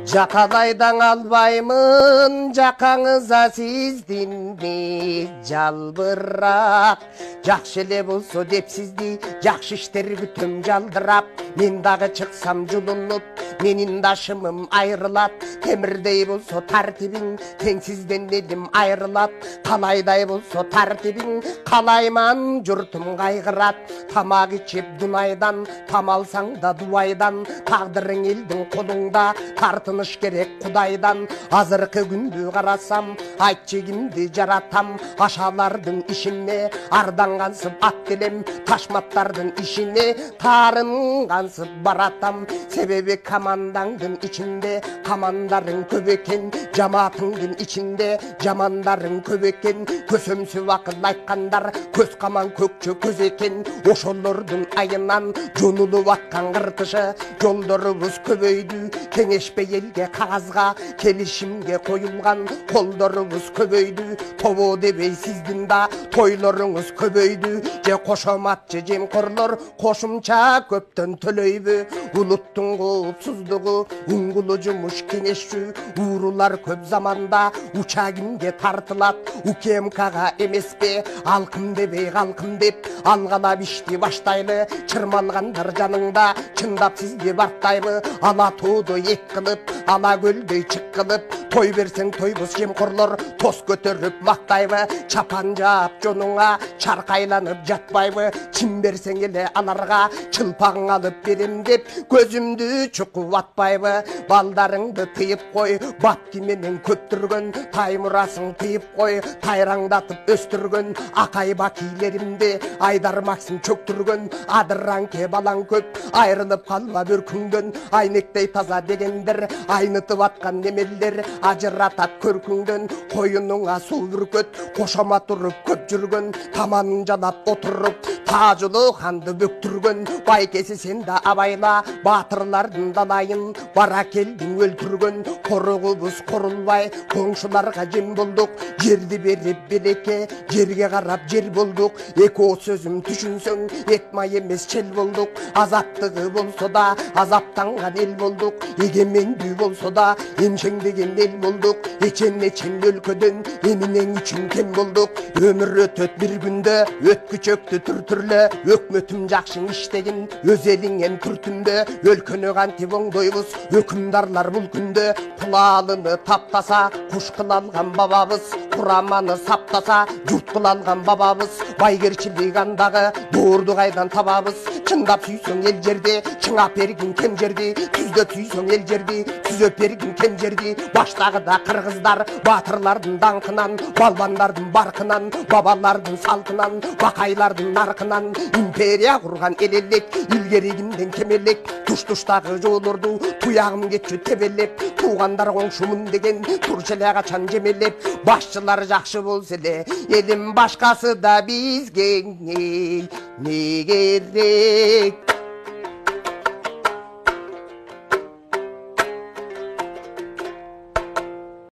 Жатадайдан албаймын жақаңыза сиздинди жалбырап. Жакшы эле болсо деп сизди жакшы иштер күтөм жалдырап. Мен дагы чыксам жулунуп, менин дашымым айрылат. Темирдей болсо тартибиң, теңсизден элим айрылат. Талайдай болсо тартибиң, калайман журтум кайгырат. Тамак ичип дунайдан, тамалсаң да дуайдан. Тагдырың элдин колуңда, тартыныш керек Кудайдан. Азыркы күндү карасам, айтчы кимди жаратам. Ашалардын ишине ардангансып ат келем, ташматтардын ишине тарынгансып баратам. Себеби командаңдын ичинде командарың көп экен, жамаатыңдын ичинде жамандарың көп экен. Көсөмсүп акыл айткандар көз каман көкчө көз экен. Ошолордун айынан жонулуп аткан кыртышы, жолдорубуз көбөйдү. Кеңешпей элге кагазга келишимге коюлган колдорубуз көбөйдү. Тобо дебей сиздин да тойлоруңуз көбөйдү. Же кошомат же жемкорлор кошумча көптөн төлөйбү. Улуттун коопсуздугу уңгулу жумуш кеңешчү. Уурулар көп заманда уча кимге тартылат. УКМКга эмеспи алкым дебей калкым деп алгалап ишти баштайлы. Чырмалгандар жаныңда чындап сизди бартайбы. Ала тууду эк кылып, ала көлдөй чык кылып. Той берсең тойбуз жемкорлор тос көтөрүп мактайбы. Чапан жаап жонуңа чаркайланып жатпайбы. Чим берсең эле аларга чылпаң алып берем деп көзүмдү чукуп атпайбы. Балдарыңды тыйып кой, бапки менен көптүргөн. Таймурасың тыйып кой, тайраңдатып өстүргөн. Акай бакилеримди Айдар Максим чөктүргөн. Адыраңке балаң көп, айрылып калба бөркүңдөн. Айнектей таза дегендер айнытып аткан немелдер. Ажыратат көркүңдөн, коюнуңа суу бүркөт. Кошома туруп көп жүргөн, таманын жалап отуруп. Таажылуу ханды бөктүргөн. Байкеси сен да абайла, баатырлардын далайын бара келдиң өлтүргөн. Коругубуз корулбай, коңшуларга жем болдук. Жерди берип береке, жерге карап жер болдук. Эко сөзүм түшүнсөң, эт май эмес чел болдук. Азаттыгы болсо да азаптанган эл болдук. Эгемендүү болсо да эмшеңдеген эл болдук. Эчен өлкөдөн эминең үчүн кем болдук. Өмүр өтөт бир күндө, өткүчөктү түртүрлө. Өкмөтүм жакшы иштегин, өз элиңен күртүндө. Өлкөнү кантип оңдойбуз, өкүмдарлар бул күндө. Кулаалыны таптаса, куш кыла алган бабабыз. Кураманы саптаса, журт кыла алган бабабыз. Байгерчилик андагы доорду кайдан табабыз. Чындап сүйсөң эл жерди, чыңап бергин кем жерди. Түздө сүйсөң эл жерди, түзөп бергин кем жерди. Баштагыда кыргыздар баатырлардын даңкынан, балбандардын баркынан, бабалардын салтынан, бакайлардын наркынан. Империя курган эл элек, илгеригинден кем элек. Туш-туштагы жоолорду туягым кетчү тебелеп. Туугандар коңшумун деген турчу эле качан жемелеп. Башчылар жакшы болсо эле, элим башкасы да бизге не керек?